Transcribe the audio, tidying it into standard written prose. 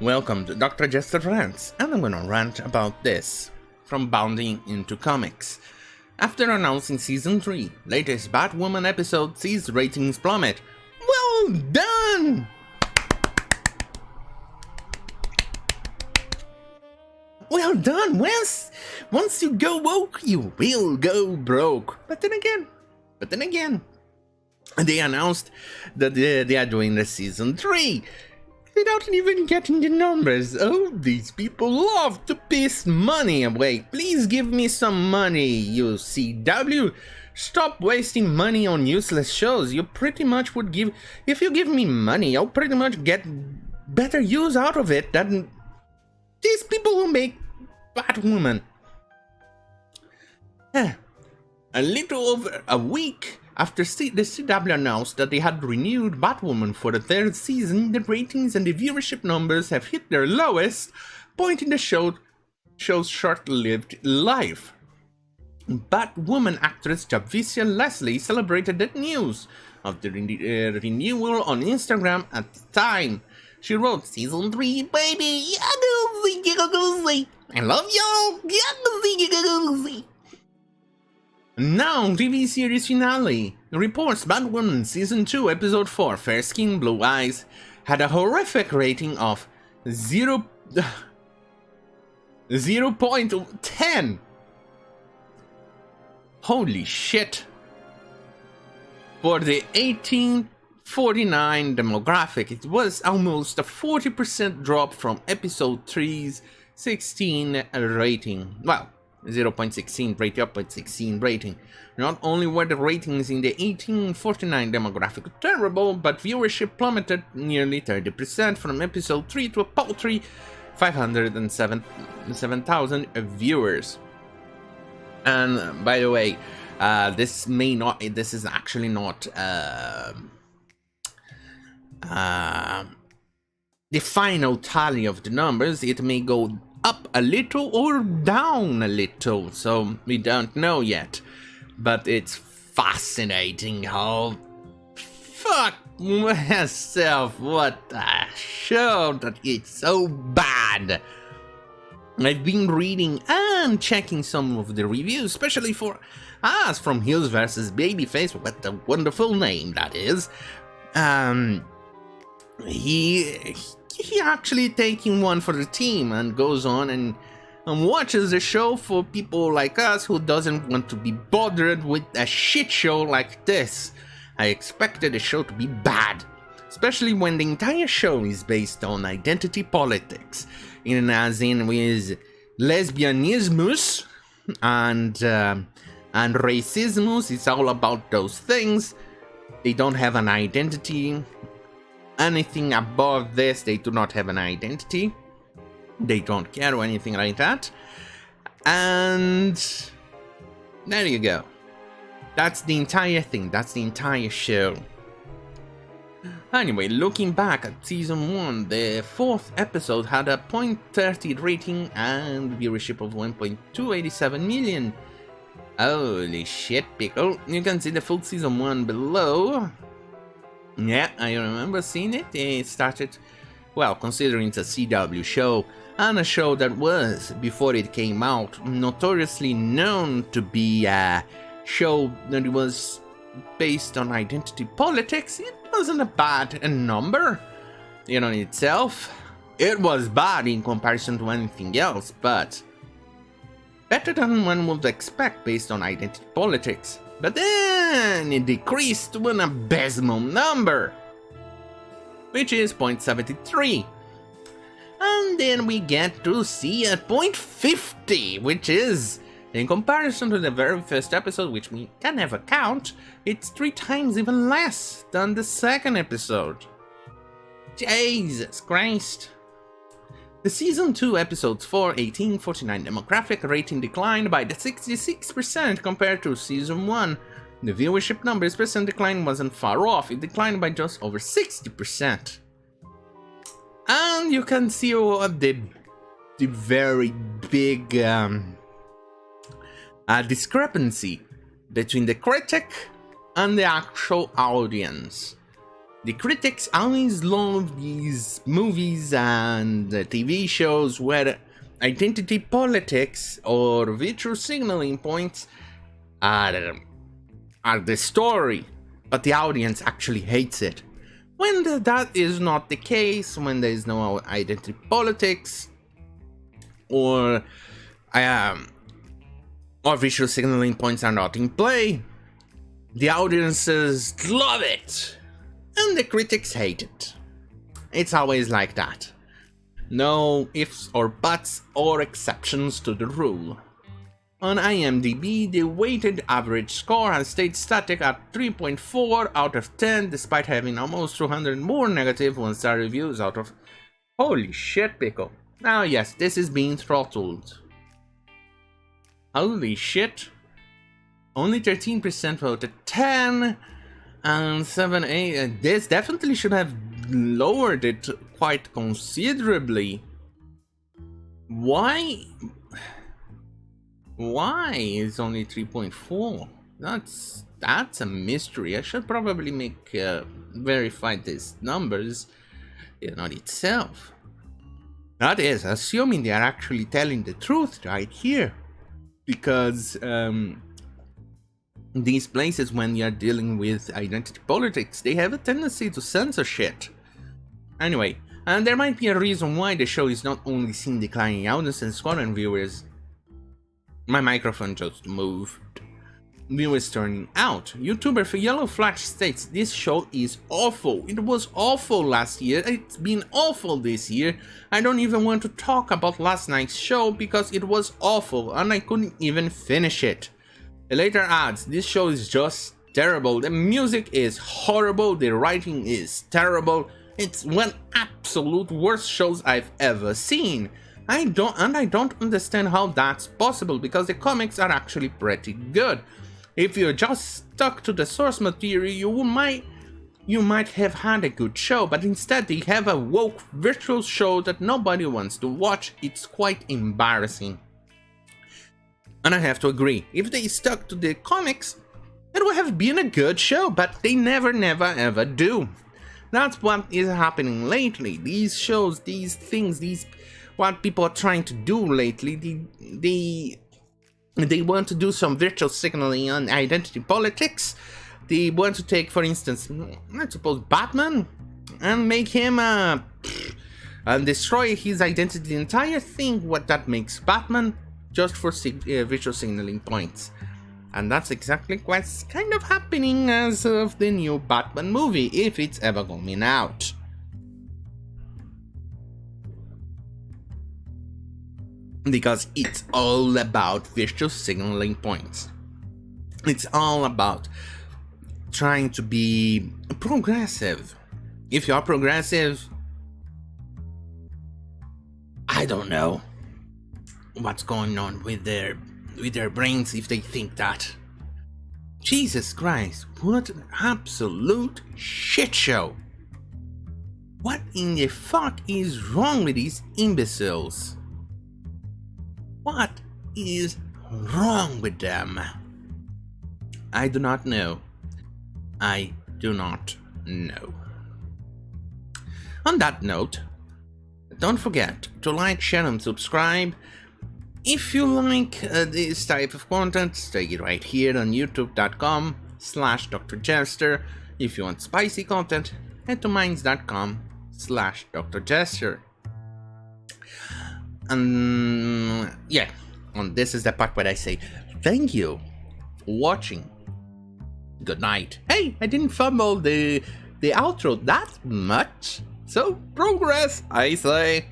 Welcome to Dr. Jester Rants, and I'm gonna rant about this, from bounding into comics. After announcing Season 3, latest Batwoman episode sees ratings plummet. Well done! Well done, Wes! Once you go woke, you will go broke. But then again, they announced that they are doing the Season 3. Without even getting the numbers. Oh, these people love to piss money away. Please give me some money, you CW. Stop wasting money on useless shows. You pretty much would give... If you give me money, I'll pretty much get better use out of it than these people who make Batwoman. A little over a week after the CW announced that they had renewed Batwoman for the third season, the ratings and the viewership numbers have hit their lowest point in the show's short-lived life. Batwoman actress Javicia Leslie celebrated the news of the renewal on Instagram at the time. She wrote, "Season 3, baby, I love y'all. Now, TV series finale. Reports Batwoman Season 2 Episode 4 Fair Skin, Blue Eyes had a horrific rating of 0.10. Holy shit. For the 1849 demographic, it was almost a 40% drop from Episode 3's 16 rating. Well, 0.16 rating up by 16 rating. Not only were the ratings in the 1849 demographic terrible, but viewership plummeted nearly 30% from episode 3 to a paltry 507,000 viewers. And by the way, this is actually not the final tally of the numbers. It may go up a little or down a little, so we don't know yet. But it's fascinating how fuck myself, what a show that it's so bad. I've been reading and checking some of the reviews, especially for us from Hills vs. Babyface, what a wonderful name that is. He actually taking one for the team and goes on and watches the show for people like us who doesn't want to be bothered with a shit show like this. I expected the show to be bad, especially when the entire show is based on identity politics, as in with lesbianismus and racismus. It's all about those things. They don't have an identity. Anything above this, they do not have an identity. They don't care or anything like that. And there you go. That's the entire thing. That's the entire show. Anyway, looking back at Season 1, the 4th episode had a 0.30 rating and viewership of 1.287 million. Holy shit, pickle. You can see the full Season 1 below. Yeah, I remember seeing it. It started, well, considering it's a CW show, and a show that was, before it came out, notoriously known to be a show that was based on identity politics. It wasn't a bad number in itself. It was bad in comparison to anything else, but better than one would expect based on identity politics. But then it decreased to an abysmal number, which is 0.73. And then we get to see at 0.50, which is, in comparison to the very first episode, which we can never count, it's 3 times even less than the second episode. Jesus Christ. The Season 2 Episodes 4 1849 demographic rating declined by 66% compared to Season 1. The viewership numbers percent decline wasn't far off, it declined by just over 60%. And you can see the very big discrepancy between the critic and the actual audience. The critics always love these movies and TV shows where identity politics or virtue signaling points are the story, but the audience actually hates it. When that is not the case, when there is no identity politics or visual signaling points are not in play, the audiences love it and the critics hate it. It's always like that. No ifs or buts or exceptions to the rule. On IMDb, the weighted average score has stayed static at 3.4 out of 10, despite having almost 200 more negative one-star reviews out of... Holy shit, pickle. Now yes, this is being throttled. Holy shit. Only 13% voted 10, and 7-8. This definitely should have lowered it quite considerably. Why is only 3.4? That's a mystery. I should probably verify these numbers, not itself. That is assuming they are actually telling the truth right here, because these places, when you're dealing with identity politics, they have a tendency to censor shit. Anyway, and there might be a reason why the show is not only seeing declining audience and score and viewers. My microphone just moved. Viewers turning out. YouTuber for Yellow Flash states this show is awful. It was awful last year. It's been awful this year. I don't even want to talk about last night's show because it was awful and I couldn't even finish it. It later adds, this show is just terrible. The music is horrible. The writing is terrible. It's one absolute worst shows I've ever seen. I don't understand how that's possible because the comics are actually pretty good. If you're just stuck to the source material, you might have had a good show, but instead they have a woke virtual show that nobody wants to watch. It's quite embarrassing. And I have to agree, if they stuck to the comics, it would have been a good show, but they never ever do. That's what is happening lately. These shows, these things, what people are trying to do lately, they want to do some virtual signaling on identity politics. They want to take, for instance, I suppose Batman, and make him and destroy his identity, the entire thing, what that makes Batman, just for visual signaling points. And that's exactly what's kind of happening as of the new Batman movie, if it's ever coming out. Because it's all about visual signaling points. It's all about trying to be progressive. If you're progressive, I don't know what's going on with their brains if they think that. Jesus Christ, what an absolute shit show. What in the fuck is wrong with these imbeciles? What is wrong with them? I do not know. I do not know. On that note, don't forget to like, share and subscribe. If you like this type of content, stay right here on youtube.com/Dr. Jester. If you want spicy content, head to minds.com/Dr. Jester. And yeah, and this is the part where I say thank you for watching. Good night. Hey, I didn't fumble the outro that much. So progress, I say.